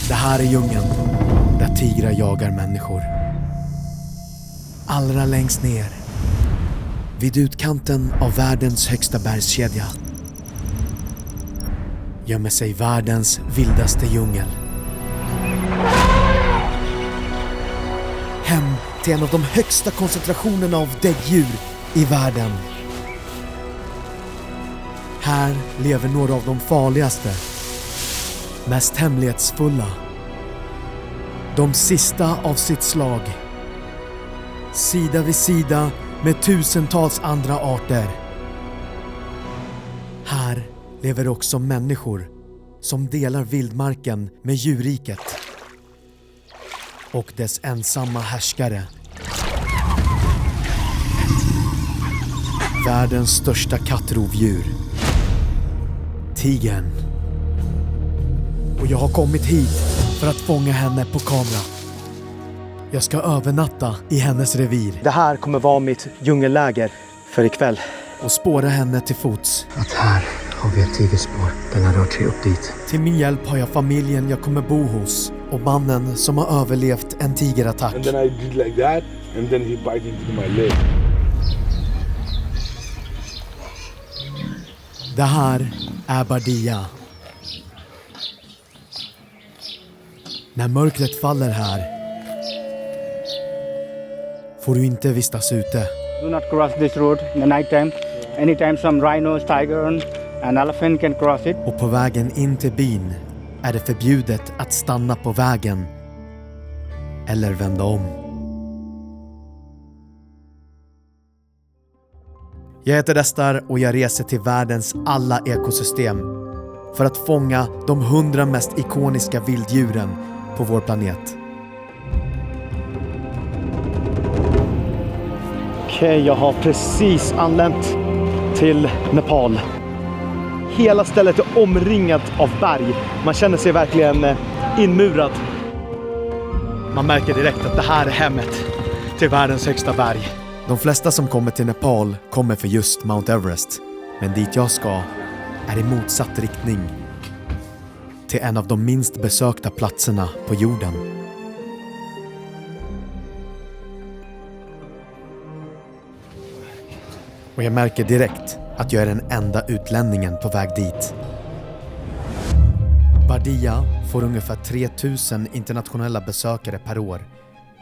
Det här är djungeln där tigrar jagar människor. Allra längst ner, vid utkanten av världens högsta bergskedja, gömmer sig världens vildaste djungel. Hem till en av de högsta koncentrationerna av däggdjur i världen. Här lever några av de farligaste, mest hemlighetsfulla, de sista av sitt slag. Sida vid sida med tusentals andra arter. Här lever också människor som delar vildmarken med djurriket och dess ensamma härskare. Världens största kattrovdjur, tigern. Och jag har kommit hit för att fånga henne på kamera. Jag ska övernatta i hennes revir. Det här kommer vara mitt djungelläger för ikväll. Och spåra henne till fots. Att här har vi ett tigerspår. Den har rört sig upp dit. Till min hjälp har jag familjen jag kommer bo hos. Och mannen som har överlevt en tigerattack. And then I did like that. And then he bite into my leg. Det här är Bardia. När mörkret faller här får du inte vistas ute. Do not cross this road in the night time. Anytime some rhinos, tiger and elephant can cross it. Och på vägen in till byn är det förbjudet att stanna på vägen eller vända om. Jag heter Destar och jag reser till världens alla ekosystem för att fånga de 100 mest ikoniska vilddjuren på vår planet. Okej, jag har precis anlänt till Nepal. Hela stället är omringat av berg. Man känner sig verkligen inmurad. Man märker direkt att det här är hemmet till världens högsta berg. De flesta som kommer till Nepal kommer för just Mount Everest. Men dit jag ska är i motsatt riktning. Till en av de minst besökta platserna på jorden. Och jag märker direkt att jag är den enda utlänningen på väg dit. Bardia får ungefär 3000 internationella besökare per år.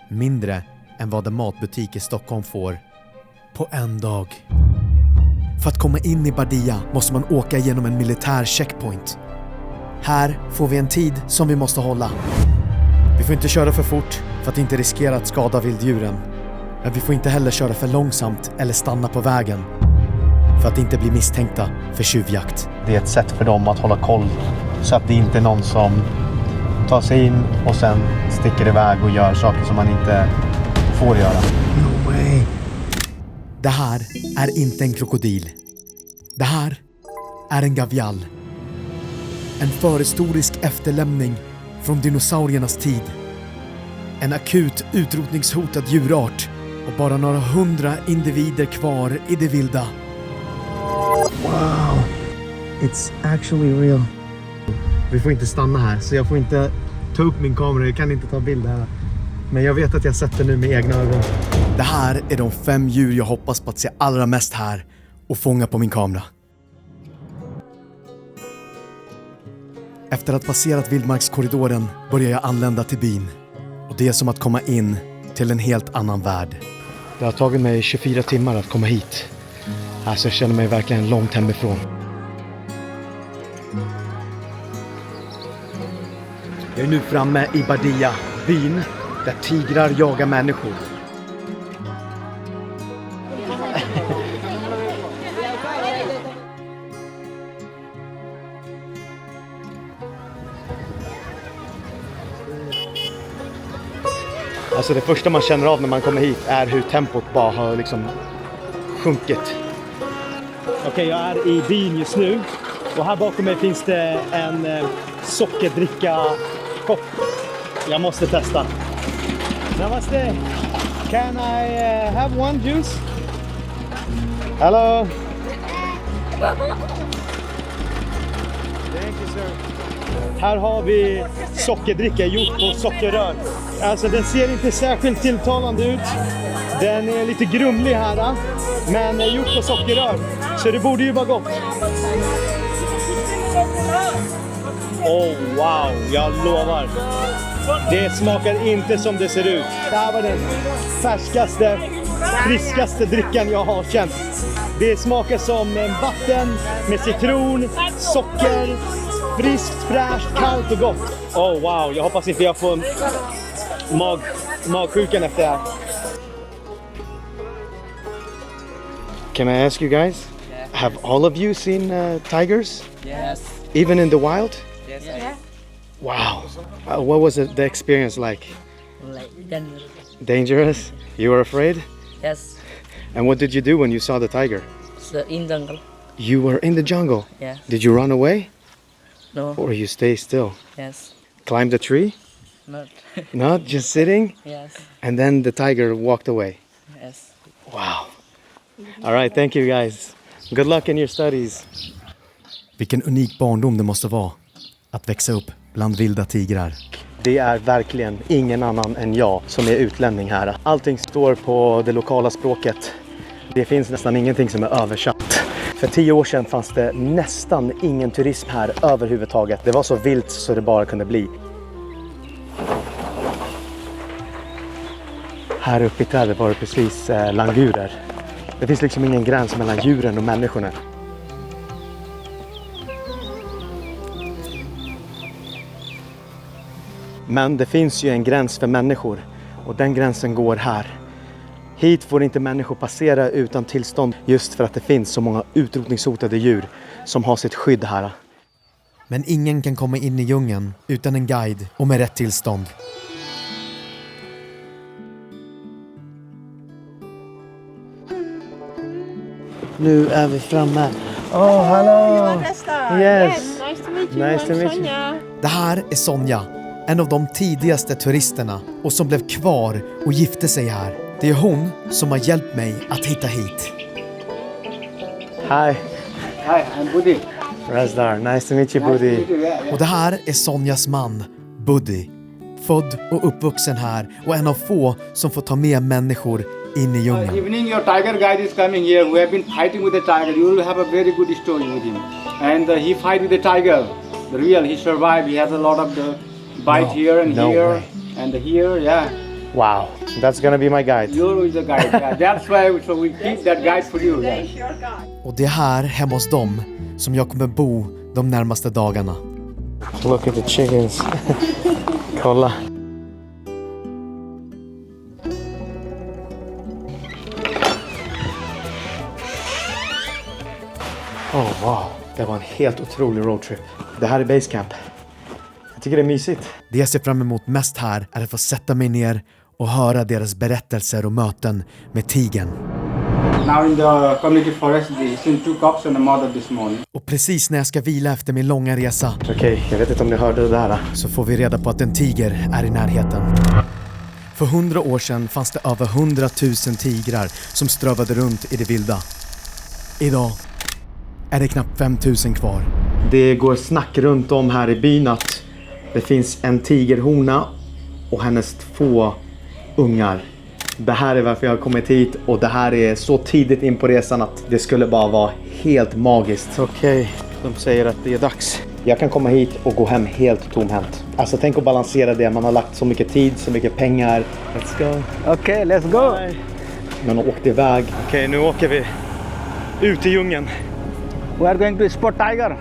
Mindre än vad en matbutik i Stockholm får på en dag. För att komma in i Bardia måste man åka genom en militär checkpoint. Här får vi en tid som vi måste hålla. Vi får inte köra för fort för att inte riskera att skada vilddjuren. Men vi får inte heller köra för långsamt eller stanna på vägen för att inte bli misstänkta för tjuvjakt. Det är ett sätt för dem att hålla koll så att det inte är någon som tar sig in och sen sticker iväg och gör saker som man inte får göra. No way. Det här är inte en krokodil. Det här är en gavial. En förhistorisk efterlämning från dinosauriernas tid. En akut utrotningshotad djurart och bara några 100 individer kvar i det vilda. Wow. It's actually real. Vi får inte stanna här så jag får inte ta upp min kamera. Jag kan inte ta bilder här. Men jag vet att jag sett det nu med egna ögon. Det här är de 5 djur jag hoppas på att se allra mest här och fånga på min kamera. Efter att ha passerat vildmarkskorridoren börjar jag anlända till byn. Och det är som att komma in till en helt annan värld. Det har tagit mig 24 timmar att komma hit. Alltså jag känner mig verkligen långt hemifrån. Jag är nu framme i Bardia, byn där tigrar jagar människor. Alltså det första man känner av när man kommer hit är hur tempot bara har liksom sjunkit. Okej, jag är i byn just nu och här bakom mig finns det en sockerdricka-kopp. Jag måste testa. Namaste. Can I have one juice? Hello. Thank you, sir. Här har vi sockerdricka gjort på sockerrör. Alltså den ser inte särskilt tilltalande ut. Den är lite grumlig här, men är gjort på sockerrör. Så det borde ju vara gott. Oh wow, jag lovar. Det smakar inte som det ser ut. Det här var den färskaste, friskaste drickan jag har känt. Det smakar som vatten med citron, socker, friskt, fräscht, kallt och gott. Oh wow, jag hoppas inte jag får magsjukan efter det här. Can I ask you guys, have all of you seen tigers? Yes. Even in the wild? Yes. Wow. What was the experience like? Like dangerous. Dangerous? You were afraid? Yes. And what did you do when you saw the tiger? So in jungle. You were in the jungle? Yeah. Did you run away? No. Or you stay still? Yes. Climb the tree? Not. Not just sitting? Yes. And then the tiger walked away? Yes. Wow. All right, thank you guys. Good luck in your studies. Vilken unik barndom det måste vara att växa upp bland vilda tigrar. Det är verkligen ingen annan än jag som är utlänning här. Allting står på det lokala språket. Det finns nästan ingenting som är översatt. För 10 år sedan fanns det nästan ingen turism här överhuvudtaget. Det var så vilt så det bara kunde bli. Här uppe i trädet var det precis langurer. Det finns liksom ingen gräns mellan djuren och människorna. Men det finns ju en gräns för människor och den gränsen går här. Hit får inte människor passera utan tillstånd just för att det finns så många utrotningshotade djur som har sitt skydd här. Men ingen kan komma in i djungeln utan en guide och med rätt tillstånd. Nu är vi framme. Oh, hello! Yes! Nice to meet you. Nice to I'm meet you. Sonja. Det här är Sonja, en av de tidigaste turisterna och som blev kvar och gifte sig här. Det är hon som har hjälpt mig att hitta hit. Hi. Hi, I'm Buddy. Razdar, nice to meet you, Buddy. Yeah. Och det här är Sonjas man, Buddy. Född och uppvuxen här och en av få som får ta med människor in i djungeln. Evening, your tiger guide is coming here. We have been fighting with the tiger. You will have a very good story with him. And he fight with the tiger. The real, he survived. He has a lot of the bite here and no here way. and here. Yeah, Wow, that's gonna be my guide. you're the guide. Yeah, that's why. So we keep that guide for you. Yeah. Och det är här hemma hos dem som jag kommer bo de närmaste dagarna. Look at the chickens. Kolla. Oh wow, det var en helt otrolig roadtrip. Det här är Basecamp. Jag tycker det är mysigt. Det jag ser fram emot mest här är att få sätta mig ner och höra deras berättelser och möten med tigern. Now in the community forest, they seen 2 cubs and a mother this morning. Och precis när jag ska vila efter min långa resa. Okej, jag vet inte om ni hörde det där. Så får vi reda på att en tiger är i närheten. För 100 år sedan fanns det över 100 000 tigrar som strövade runt i det vilda. Idag är det knappt 5 000 kvar. Det går snack runt om här i byn att det finns en tigerhona och hennes 2 ungar. Det här är varför jag har kommit hit och det här är så tidigt in på resan att det skulle bara vara helt magiskt. Okej, de säger att det är dags. Jag kan komma hit och gå hem helt tomhänt. Alltså tänk att balansera det. Man har lagt så mycket tid, så mycket pengar. Let's go. Okay, let's go. Man har åkt iväg. Okej, nu åker vi ut i djungeln. We are going to spot tiger.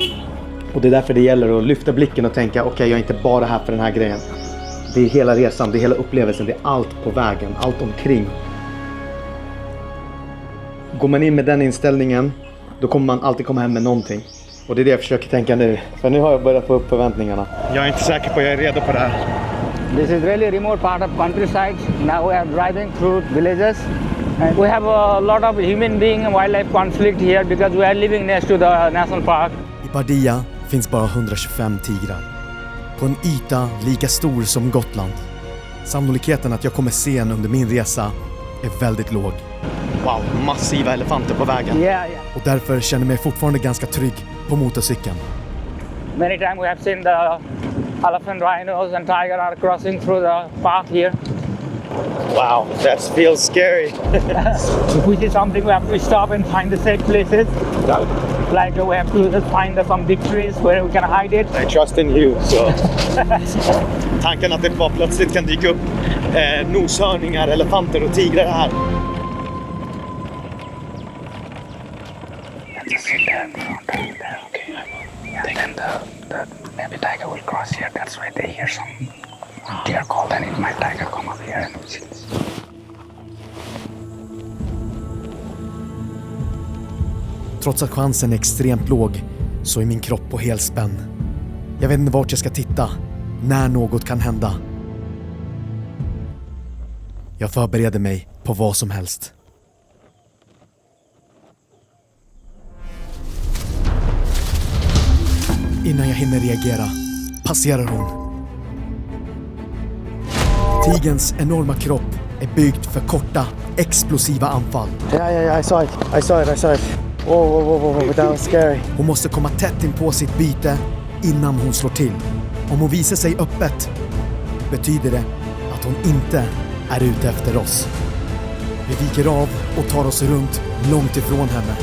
Och det är därför det gäller att lyfta blicken och tänka okej, jag är inte bara här för den här grejen. Det är hela resan, det är hela upplevelsen, det är allt på vägen, allt omkring. Går man in med den inställningen, då kommer man alltid komma hem med någonting. Och det är det jag försöker tänka nu. För nu har jag börjat få upp förväntningarna. Jag är inte säker på att jag är redo på det här. This is really remote part of countryside. Now we are driving through villages. And we have a lot of human being and wildlife conflict here because we are living next to the national park. I Bardia finns bara 125 tigrar. På en yta lika stor som Gotland. Sannolikheten att jag kommer se en under min resa är väldigt låg. Wow, massiva elefanter på vägen. Yeah. Och därför känner jag mig fortfarande ganska trygg på motorcykeln. Many times we have seen the elephant, rhinos, and tiger are crossing through the path here. Wow, that feels scary. If we see something, we have to stop and find the safe places. Like we have to find some big trees where we can hide it. I trust in you. So. Tanken att det bara plötsligt kan dyka upp noshörningar, elefanter och tigrar här. Maybe tiger will cross here. That's why they hear some deer call. Then it might tiger come up here and Trots att chansen är extremt låg så är min kropp på helspänn. Jag vet inte vart jag ska titta, när något kan hända. Jag förbereder mig på vad som helst. Innan jag hinner reagera passerar hon. Tigerns enorma kropp är byggd för korta, explosiva anfall. Yeah, I saw it. Whoa, that was scary. Hon måste komma tätt in på sitt byte innan hon slår till. Om hon visar sig öppet betyder det att hon inte är ute efter oss. Vi viker av och tar oss runt långt ifrån henne.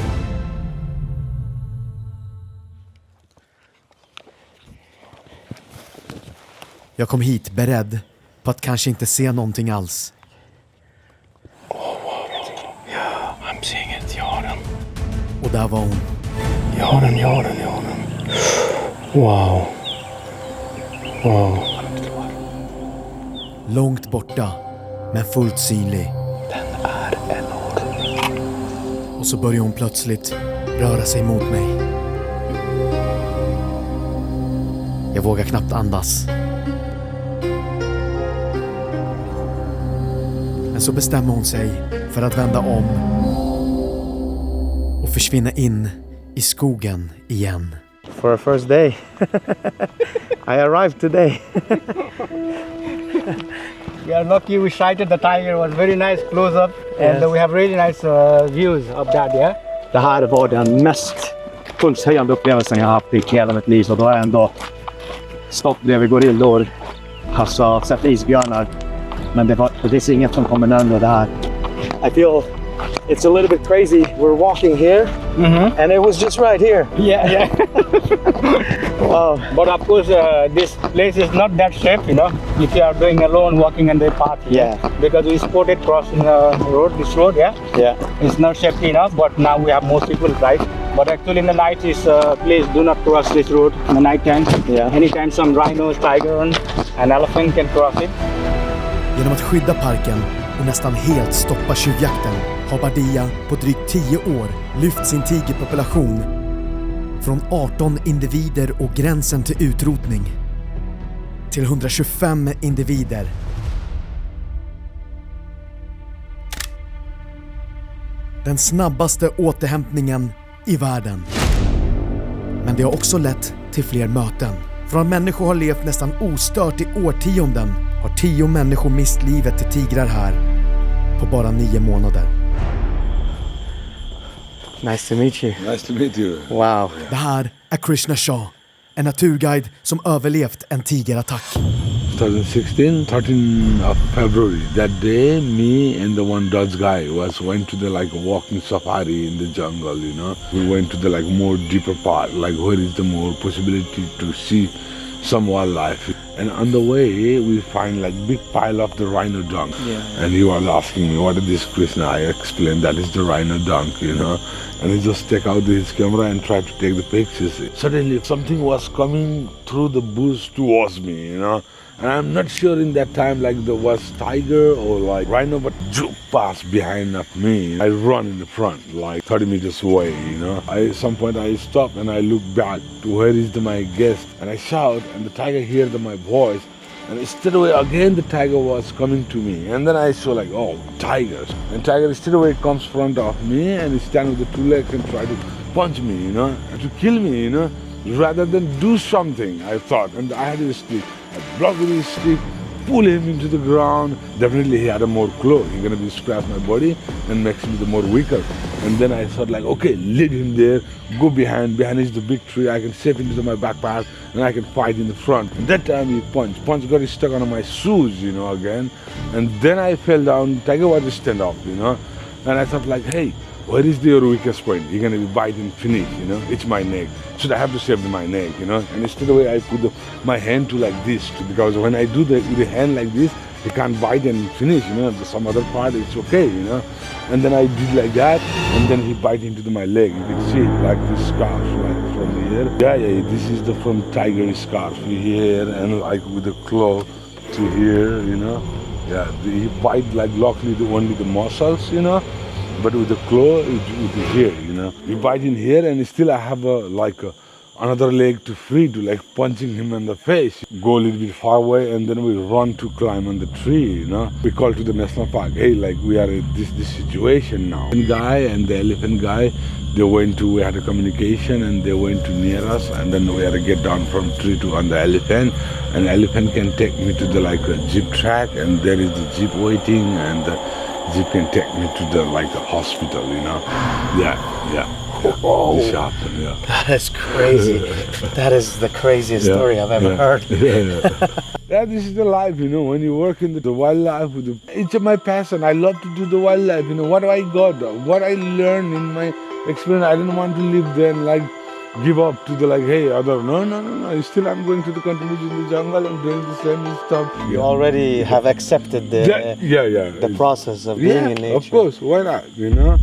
Jag kom hit beredd på att kanske inte se någonting alls. I'm seeing it. Jag har den. Och där var hon. Jag har den. Wow. Långt borta, men fullt synlig. Den är enorm. Och så börjar hon plötsligt röra sig mot mig. Jag vågar knappt andas. Men så bestämmer hon sig för att vända om och försvinna in i skogen igen. For a first day. I arrived today. we are lucky we sighted the tiger. It was very nice close up. Yes. And we have really nice views of that, yeah? Det här var den mest pulshöjande upplevelsen jag har haft i hela mitt liv. Och då har jag ändå stått bredvid gorillor, alltså sett isbjörnar. Men det finns inget som kommer närmare det här. I feel it's a little bit crazy. We're walking here and it was just right here. Yeah. Wow. But of course, this place is not that safe, you know, if you are doing alone walking in the path here. Yeah. Because we spotted crossing this road, yeah? Yeah. It's not safety enough, but now we have more people, right? But actually in the night is please do not cross this road in the night time. Yeah. Anytime some rhinos, tiger and elephant can cross it. Genom att skydda parken och nästan helt stoppa tjuvjakten har Bardia på drygt 10 år lyft sin tigerpopulation från 18 individer och gränsen till utrotning till 125 individer. Den snabbaste återhämtningen i världen. Men det har också lett till fler möten. Från att människor har levt nästan ostört i årtionden har 10 människor mist livet till tigrar här på bara 9 månader. Nice to meet you. Nice to meet you. Wow. Det här är Krishna Shah, en naturguide som överlevt en tigerattack. 2016, 13 of February. That day, me and the one Dutch guy went to the walking safari in the jungle, you know. We went to the more deeper part, where is the more possibility to see some wildlife. And on the way, we find big pile of the rhino dung. Yeah. And he was asking me, what is this, Krishna? I explained that is the rhino dung, you know. And he just take out his camera and try to take the pictures. Suddenly, something was coming through the bush towards me, you know. And I'm not sure in that time there was tiger or rhino, but passed behind of me. I run in the front 30 meters away, you know. At some point I stop and I look back to where is my guest, and I shout, and the tiger heard my voice, and straight away again the tiger was coming to me. And then I saw oh, tigers. And tiger straight away comes front of me and he stands with the 2 legs and try to punch me, you know, to kill me, you know. Rather than do something, I thought, and I had a stick. I blocked with his stick, pull him into the ground. Definitely he had a more claw. He's gonna be scratch my body and makes me the more weaker. And then I thought like, okay, leave him there, go behind is the big tree, I can save into my backpack and I can fight in the front. And that time he punched got stuck on my shoes, you know, again. And then I fell down, Tiger was to stand up, you know. And I thought like, hey, where is your weakest point? You're gonna be bite and finish, you know, it's my neck. Should I have to save my neck, you know? And instead of I put my hand to like this, because when I do with the hand like this, he can't bite and finish, you know, some other part it's okay, you know. And then I did like that, and then he bite into my leg. You can see it, like this scarf, like from here. Yeah, this is the from tiger scarf here, and like with the claw to here, you know. Yeah, he bite like luckily only the muscles, you know. But with the claw, it's here, you know. You bite in here, and still I have another leg to free to like punching him in the face. Go a little bit far away, and then we run to climb on the tree, you know. We call to the national park, hey, like we are in this situation now. The guy and the elephant guy, we had a communication, and they went to near us, and then we had to get down from tree to on the elephant, and elephant can take me to the like a jeep track, and there is the jeep waiting, and the jeep can take me to the like a hospital, you know. Yeah. Oh, this happened, yeah. That is crazy. That is the craziest story I've ever heard. Yeah, this is the life, you know, when you work in the wildlife, it's my passion. I love to do the wildlife, you know, what I got, what I learned in my experience. I didn't want to live there and like give up to the like, hey, no. Still I'm going to the continue in the jungle and doing the same stuff. You already have accepted the process of being in nature. Of course, why not, you know?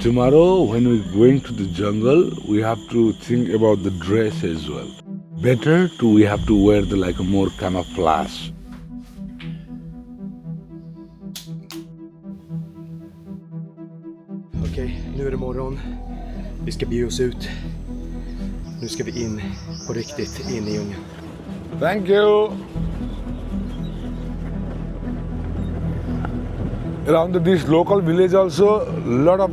Tomorrow, when we're going to the jungle, we have to think about the dress as well. We have to wear the like a more camouflage. Okej, nu är det morgon. Vi ska bege oss ut. Nu ska vi in på riktigt, in i djungeln. Thank you! Around this local village also, a lot of,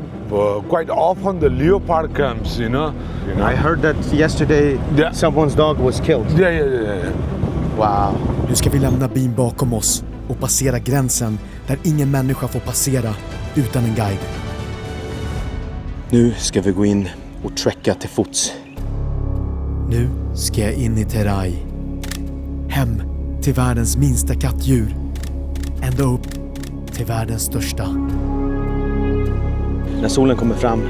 quite often the leopard comes, you know. I heard that yesterday someone's dog was killed. Yeah. Wow. Nu ska vi lämna bin bakom oss och passera gränsen där ingen människa får passera utan en guide. Nu ska vi gå in och trekka till fots. Nu ska jag in i Terai. Hem till världens minsta kattdjur. Ända upp till världens största. När solen kommer fram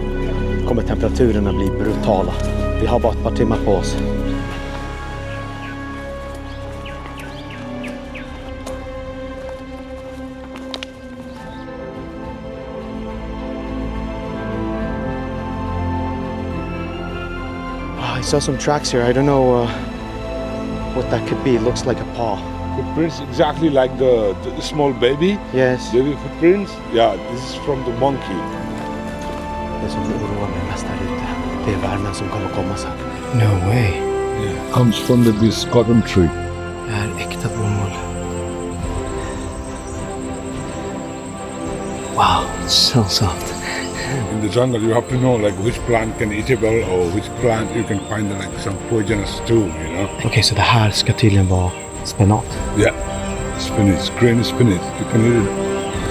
kommer temperaturerna bli brutala. Vi har bara ett par timmar på oss. I saw some tracks here. I don't know what that could be. It looks like a paw. Footprints exactly like the small baby. Yes. Baby footprints. Yeah, this is from the monkey. Det som oroar mig mest här ute, det är värmen som kommer komma sen. No way. Yeah, comes from this cotton tree. Det är äkta bomull. Wow, so soft. In the jungle, you have to know like which plant can eatable or which plant you can find like some poisonous too, you know. Okej, så det här ska tydligen vara spenat. Yeah, spinach, green spinach. You can eat it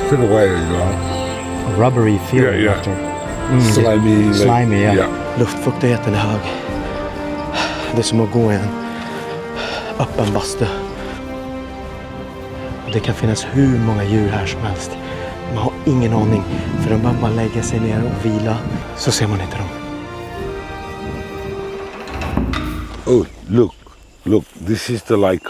straight away, you know. A rubbery feeling Yeah. after. Slimy. Slimy, like, yeah. Luftfuktigheten är hög. Det är som att gå i en öppen bastu. Det kan finnas hur många djur här som helst. Man har ingen aning. För om man bara lägger sig ner och vila så ser man inte dem. Oh, look, this is the like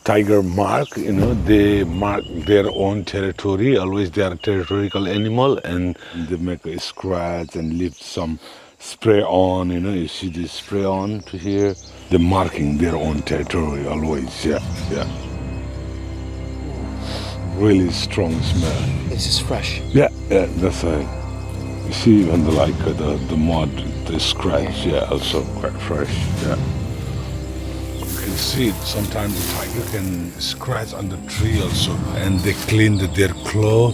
tiger mark, you know, they mark their own territory. Always they are a territorial animal, and they make a scratch and leave some spray on, you know, you see this spray on to here. They're marking their own territory always, yeah. Really strong smell. This is fresh. Yeah, that's right. You see even the mud, the scratch, also quite fresh, yeah. You can see it, sometimes the tiger can scratch on the tree also, and they clean their claw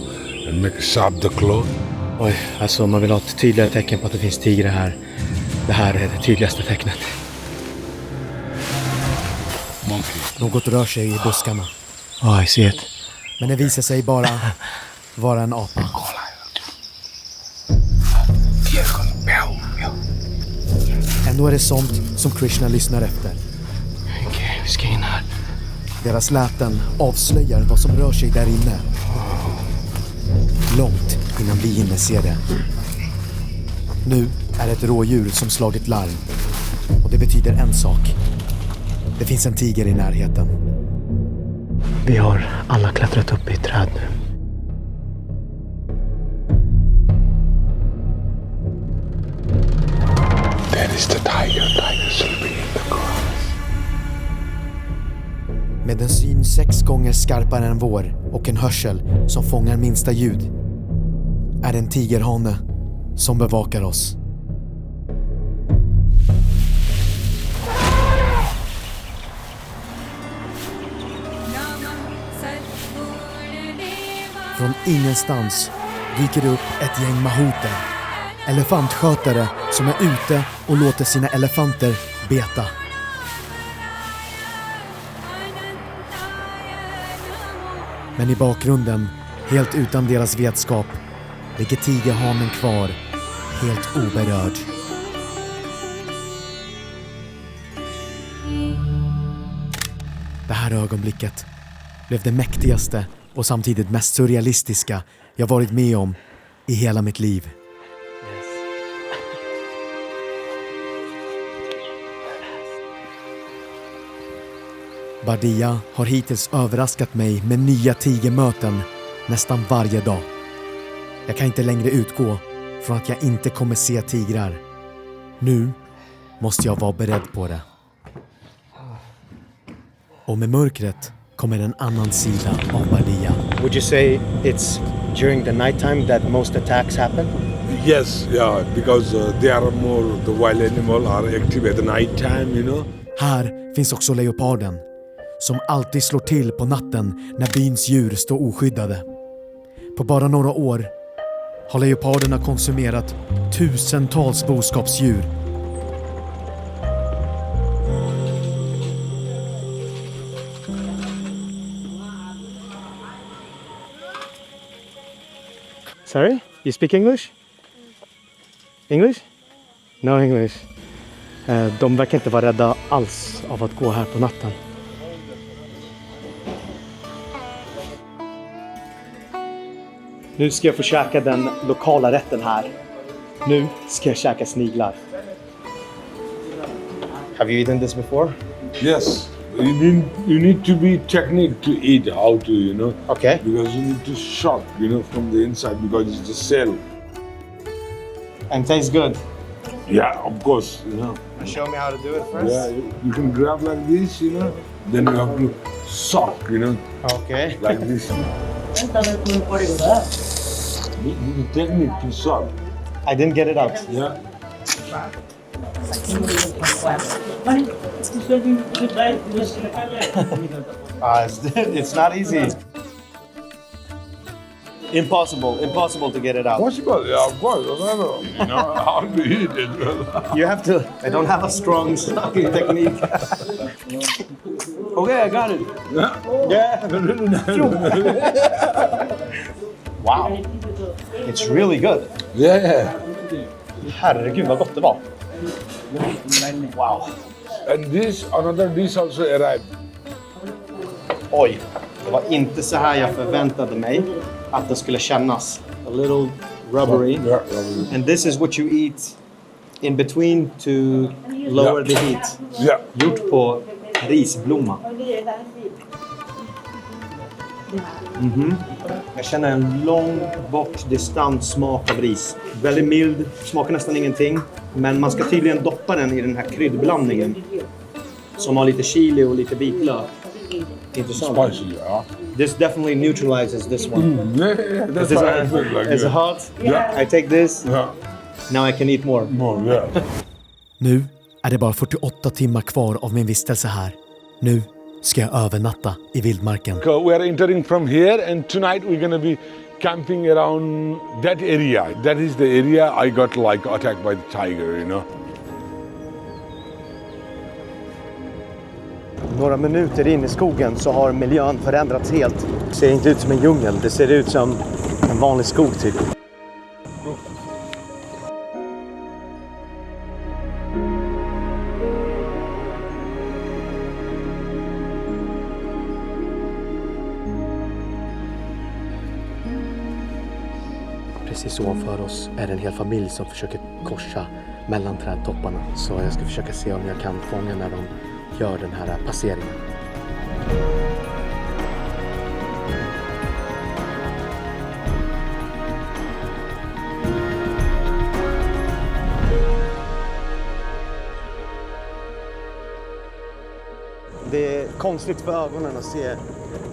and make sharp the claw. Oj, alltså man vill ha ett tydligare tecken på att det finns tigrar här. Det här är det tydligaste tecknet. Monkey. Något rör sig i buskarna. I see it. Men det visar sig bara vara en apa. Ändå är det sånt som Krishna lyssnar efter. Okej, vi ska in här. Deras läten avslöjar vad som rör sig där inne. Långt innan vi hinner se det. Nu är det ett rådjur som slagit larm. Och det betyder en sak. Det finns en tiger i närheten. Vi har alla klättrat upp i ett träd nu. There is the tiger. Tiger sleeping in the grass. Med en syn 6 gånger skarpare än vår och en hörsel som fångar minsta ljud är det en tigerhane som bevakar oss. Från ingenstans dyker det upp ett gäng mahoter, elefantskötare som är ute och låter sina elefanter beta. Men i bakgrunden, helt utan deras vetskap, ligger tigerhanen kvar, helt oberörd. Det här ögonblicket blev det mäktigaste och samtidigt mest surrealistiska jag varit med om i hela mitt liv. Bardia har hittills överraskat mig med nya tigermöten nästan varje dag. Jag kan inte längre utgå från att jag inte kommer se tigrar. Nu måste jag vara beredd på det. Och med mörkret kommer en annan sida av Bardia. Would you say it's during the nighttime that most attacks happen? Yes, yeah, because they are more, the wild animal are active at the night time, you know. Här finns också leoparden, som alltid slår till på natten när byns djur står oskyddade. På bara några år har leoparderna konsumerat tusentals boskapsdjur. Sorry? You speak English? English? No English. De verkar inte vara rädda alls av att gå här på natten. Nu ska jag få käka den lokala rätten här. Nu ska jag käka sniglar. Have you eaten this before? Yes, you need to be technique to eat, how to, you know. Okay. Because you need to shock, you know, from the inside because it's the cell. And tastes good. Yeah, of course, you know. Show me how to do it first. Yeah, you can grab like this, you know. Then you have to suck, you know, Okay. like this. The technique to suck. I didn't get it out. Yeah. It's not easy. Impossible to get it out. Possible, yeah, of course. You know how to eat it. You have to. I don't have a strong sucking technique. Okay, I got it. Yeah. Wow. It's really good. Yeah. Herregud vad gott det var. Wow. And this, another dish also arrived. Oj, det var inte så här jag förväntade mig att det skulle kännas. A little rubbery. Yeah. And this is what you eat in between to lower the heat. Yeah. Gjort på risblomma. Jag känner en lång bort distant smak av ris. Väldigt mild, smakar nästan ingenting. Men man ska tydligen doppa den i den här kryddblandningen. Som har lite chili och lite vitlök. Intressant. Spicy, yeah. This definitely neutralizes this one. Yeah, that's Is this what I feel like. is it hot? Yeah. I take this. Yeah. Now I can eat more. More, yeah. Nu är det bara 48 timmar kvar av min vistelse här. Nu ska jag övernatta i vildmarken. We are entering from here and tonight we're going to be camping around that area. That is the area I got like attacked by the tiger, you know. Några minuter in i skogen så har miljön förändrats helt. Det ser inte ut som en djungel, det ser ut som en vanlig skog typ. precis ovanför oss är det en hel familj som försöker korsa mellan trädtopparna. Så jag ska försöka se om jag kan fånga när de gör den här passeringen. Det är konstigt för ögonen att se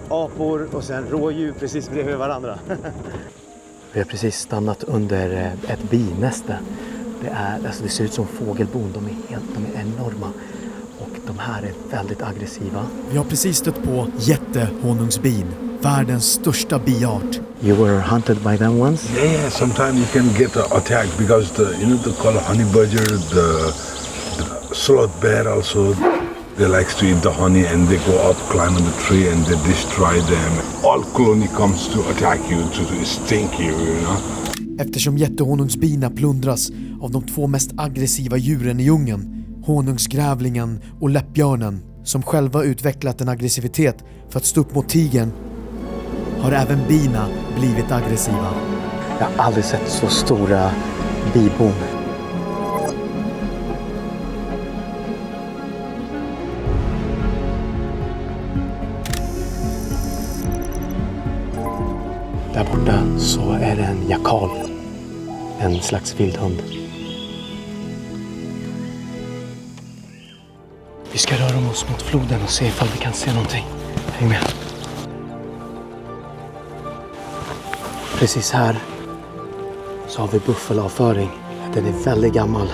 apor och sen rådjur precis bredvid varandra. Vi har precis stannat under ett binäste. Det ser ut som fågelbon, de är enorma och de här är väldigt aggressiva. Vi har precis stött på jättehonungsbin, världens största biart. You were hunted by them once? Yeah, sometimes you can get an attack because the call honey badger, the sloth bear also. They like to eat the honey and they go up, climb on the tree and they destroy them. All colony comes to attack you, to stink you, you know. Eftersom jättehonungsbina plundras av de två mest aggressiva djuren i djungeln, honungsgrävlingen och läppbjörnen, som själva utvecklat en aggressivitet för att stå upp mot tigern, har även bina blivit aggressiva. Jag har aldrig sett så stora bibon. Där borta så är det en jakal, en slags vildhund. Vi ska röra oss mot floden och se ifall vi kan se någonting. Häng med. Precis här så har vi buffelavföring. Den är väldigt gammal.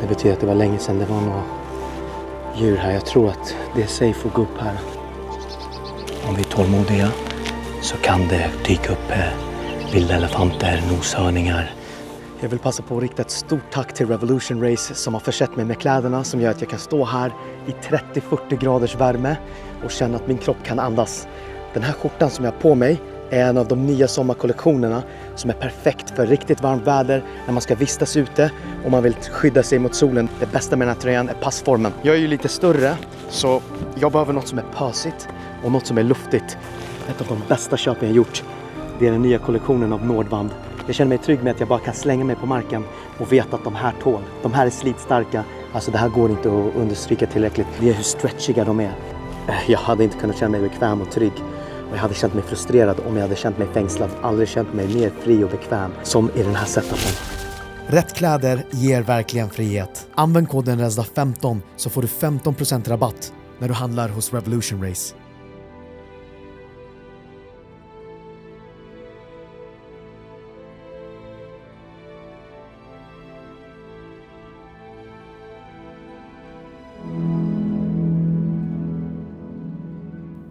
Det betyder att det var länge sedan det var några djur här. Jag tror att det är safe att gå upp här. Om vi är tålmodiga så kan det dyka upp vilda elefanter, noshörningar. Jag vill passa på att rikta ett stort tack till Revolution Race som har försett mig med kläderna som gör att jag kan stå här i 30-40 graders värme och känna att min kropp kan andas. Den här skjortan som jag har på mig är en av de nya sommarkollektionerna som är perfekt för riktigt varmt väder när man ska vistas ute och man vill skydda sig mot solen. Det bästa med den här tröjan är passformen. Jag är ju lite större så jag behöver något som är pösigt och något som är luftigt. Ett av de bästa köpen jag gjort, det är den nya kollektionen av Nordwand. Jag känner mig trygg med att jag bara kan slänga mig på marken och veta att de här tål. De här är slitstarka. Alltså det här går inte att understryka tillräckligt. Det är hur stretchiga de är. Jag hade inte kunnat känna mig bekväm och trygg. Och jag hade känt mig frustrerad om jag hade känt mig fängslad. Aldrig känt mig mer fri och bekväm som i den här setupen. Rätt kläder ger verkligen frihet. Använd koden RESDA15 så får du 15% rabatt när du handlar hos Revolution Race.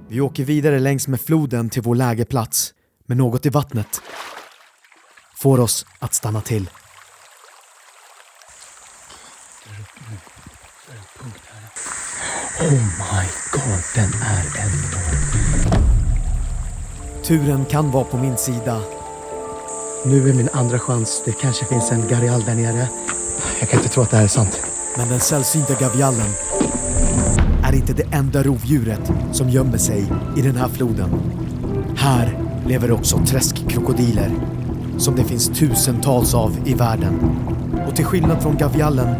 Vi åker vidare längs med floden till vår lägerplats, men något i vattnet får oss att stanna till. Oh my god, den är enorm. Turen kan vara på min sida. Nu är min andra chans. Det kanske finns en gavial där nere. Jag kan inte tro att det här är sant. Men den sällsynta gavialen är inte det enda rovdjuret som gömmer sig i den här floden. Här lever också träskkrokodiler som det finns tusentals av i världen. Och till skillnad från gavialen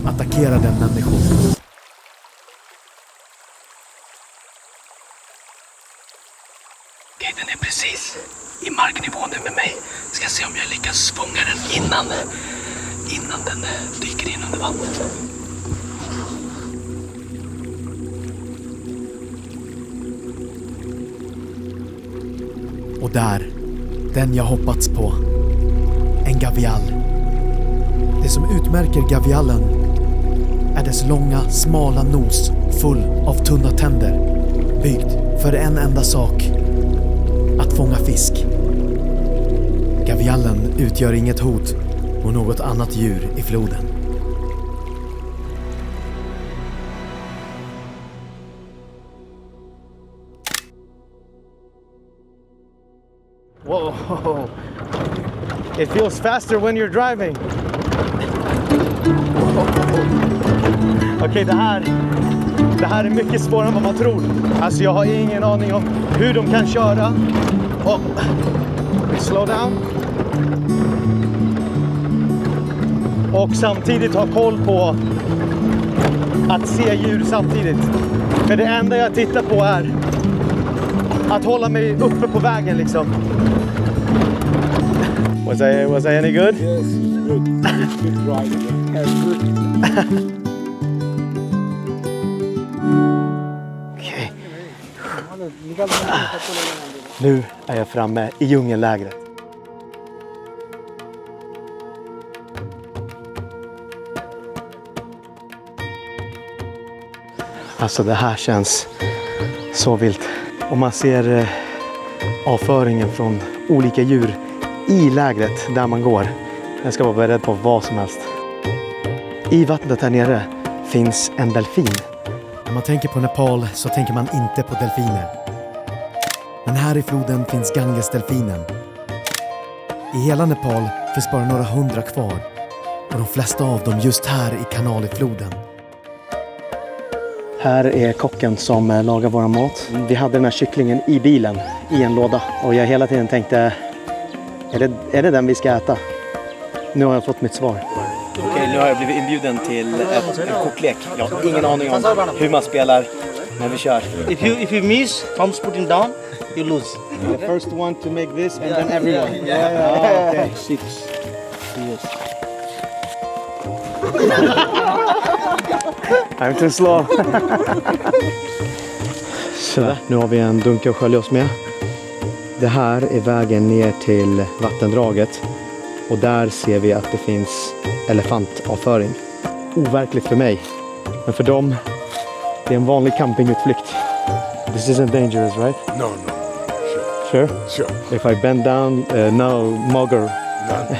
attackerar den människor. Okej, den är precis i marknivå nu med mig. Ska se om jag lyckas fånga den innan den dyker in under vattnet. Och där, den jag hoppats på. En gavial. Det som utmärker gavialen är dess långa, smala nos full av tunna tänder. Byggd för en enda sak. Att fånga fisk. Gavialen utgör inget hot mot något annat djur i floden. Whoa, it feels faster when you're driving. Okej, det här är mycket svårare än vad man tror. Alltså jag har ingen aning om hur de kan köra. slow down. Och samtidigt ha koll på att se djur samtidigt. För det enda jag tittar på är att hålla mig uppe på vägen liksom. Was I any good? Yes, good. Good ride. Okej. Nu är jag framme i djungellägret. Alltså det här känns så vilt. Och man ser avföringen från olika djur i lägret där man går. Jag ska vara beredd på vad som helst. I vattnet här nere finns en delfin. När man tänker på Nepal så tänker man inte på delfiner. Men här i floden finns Gangesdelfinen. I hela Nepal finns bara några 100 kvar. Och de flesta av dem just här i kanalfloden. Här är kocken som lagar vår mat. Vi hade den här kycklingen i bilen, i en låda. Och jag hela tiden tänkte, är det den vi ska äta? Nu har jag fått mitt svar. Okej, nu har jag blivit inbjuden till en kortlek. Jag har ingen aning om hur man spelar, men vi kör. If you miss, Tom's putting down, you lose. The first one to make this and then everyone. Okay. 6. Yes. I'm too slow. Så, nu har vi en dunke att skölja oss med. Det här är vägen ner till vattendraget. Och där ser vi att det finns elefantavföring. Overkligt för mig. Men för dem, det är en vanlig campingutflykt. This isn't dangerous, right? No. Sure? Sure. If I bend down, no mugger. No.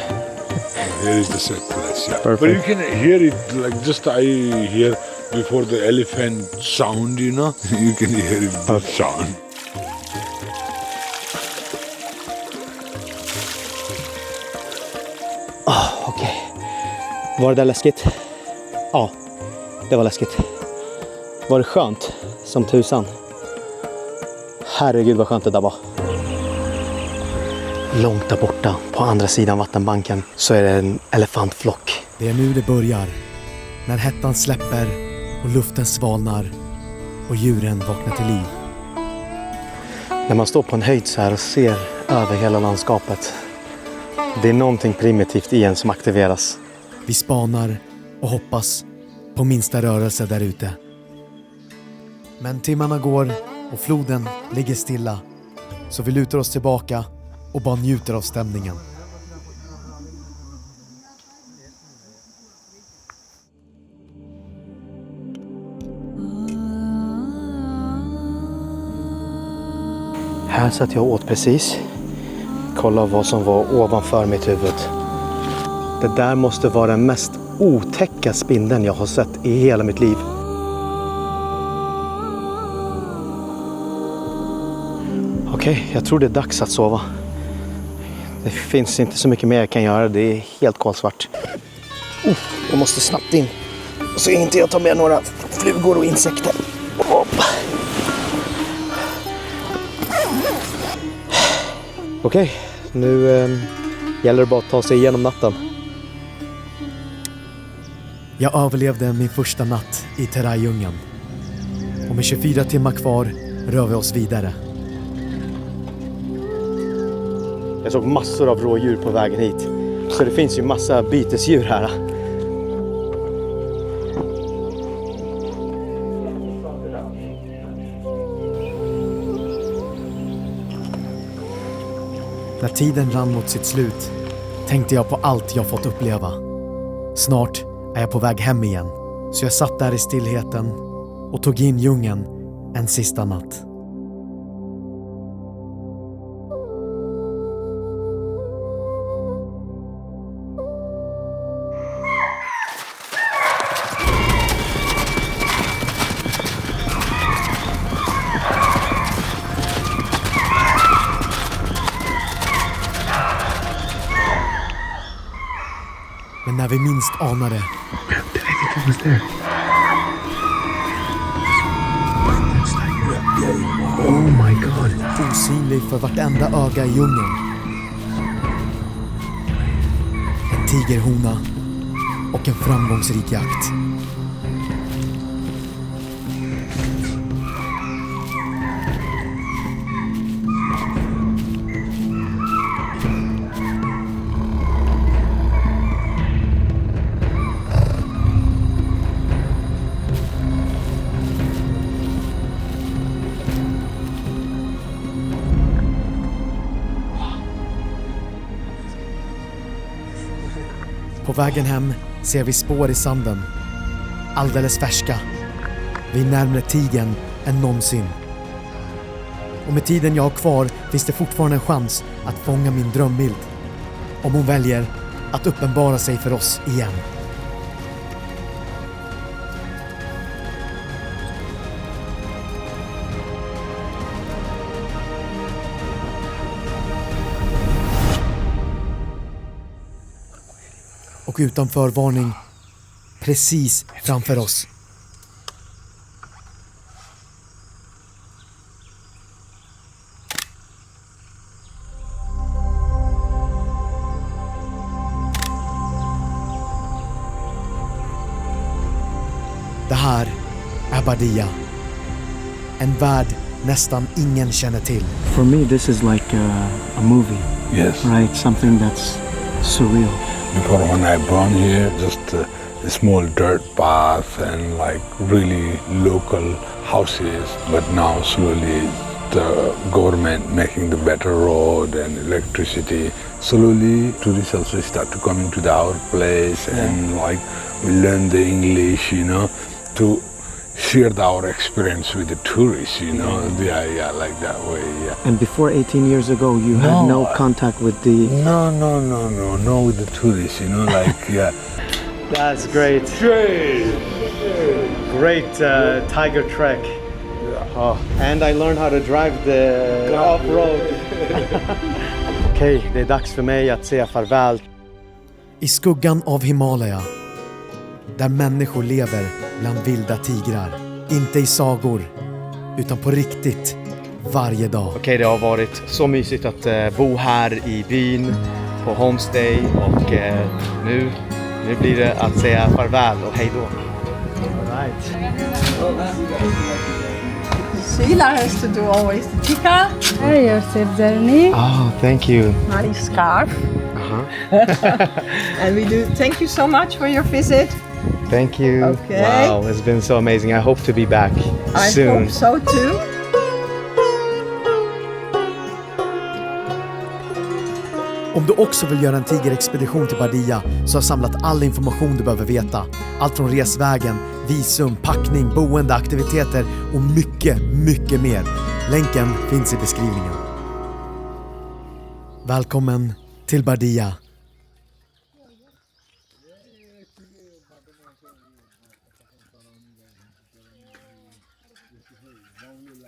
Here is the set place, yeah. Perfect. But you can hear it like just I hear before the elephant sound, you know. You can hear it the sound. Okej. Var det där läskigt? Ja, det var läskigt. Var det skönt som tusan? Herregud vad skönt det där var. Långt där borta, på andra sidan vattenbanken, så är det en elefantflock. Det är nu det börjar. När hettan släpper och luften svalnar och djuren vaknar till liv. När man står på en höjd så här och ser över hela landskapet. Det är någonting primitivt i en som aktiveras. Vi spanar och hoppas på minsta rörelse där ute. Men timmarna går och floden ligger stilla. Så vi lutar oss tillbaka och bara njuter av stämningen. Här satt jag åt precis. Kolla vad som var ovanför mitt huvud. Det där måste vara den mest otäcka spindeln jag har sett i hela mitt liv. Okej, jag tror det är dags att sova. Det finns inte så mycket mer jag kan göra. Det är helt kolsvart. Jag måste snabbt in. Så inte jag tar med några flugor och insekter. Okej, nu gäller det bara att ta sig igenom natten. Jag överlevde min första natt i Terai-djungeln. Och med 24 timmar kvar rör vi oss vidare. Jag såg massor av rådjur på vägen hit. Så det finns ju massa bytesdjur här. När tiden rann mot sitt slut tänkte jag på allt jag fått uppleva. Snart är jag på väg hem igen. Så jag satt där i stillheten och tog in djungeln en sista natt. Men när vi minst anade Oh my god. osynlig för vartenda öga i djungeln tigerhona och en framgångsrik jakt. På vägen hem ser vi spår i sanden. Alldeles färska. Vi är närmare tigern än någonsin. Och med tiden jag har kvar finns det fortfarande en chans att fånga min drömbild. Om hon väljer att uppenbara sig för oss igen. Och utan förvarning, precis framför oss. Det här är Bardia. En värld nästan ingen känner till. For me, this is like a movie, Yes. right? Something that's surreal. Before when I born here, just a small dirt path and like really local houses. But now slowly the government making the better road and electricity. Slowly tourists also start to come into our place and like we learn the English, you know, to share our experience with the tourists, you know. Yeah, like that way, yeah. And before 18 years ago, you had no contact with the... No with the tourists, you know, like, yeah. That's great. Great tiger trek. Oh, and I learned how to drive the off-road. Okej, det är dags för mig att säga farväl. I skuggan av Himalaya, där människor lever bland vilda tigrar. Inte i sagor, utan på riktigt varje dag. Okej, det har varit så mysigt att bo här i byn på homestay och nu blir det att säga farväl och hej då. All right. Sheila has to do always the tikka. Hey, your safe journey. Oh, thank you. My scarf. And we do thank you so much for your visit. Thank you. Okay. Wow, it's been so amazing. I hope to be back I soon. hope so too. Om du också vill göra en tigerexpedition till Bardia så har samlat all information du behöver veta. Allt från resvägen, visum, packning, boende, aktiviteter och mycket, mycket mer. Länken finns i beskrivningen. Välkommen till Bardia.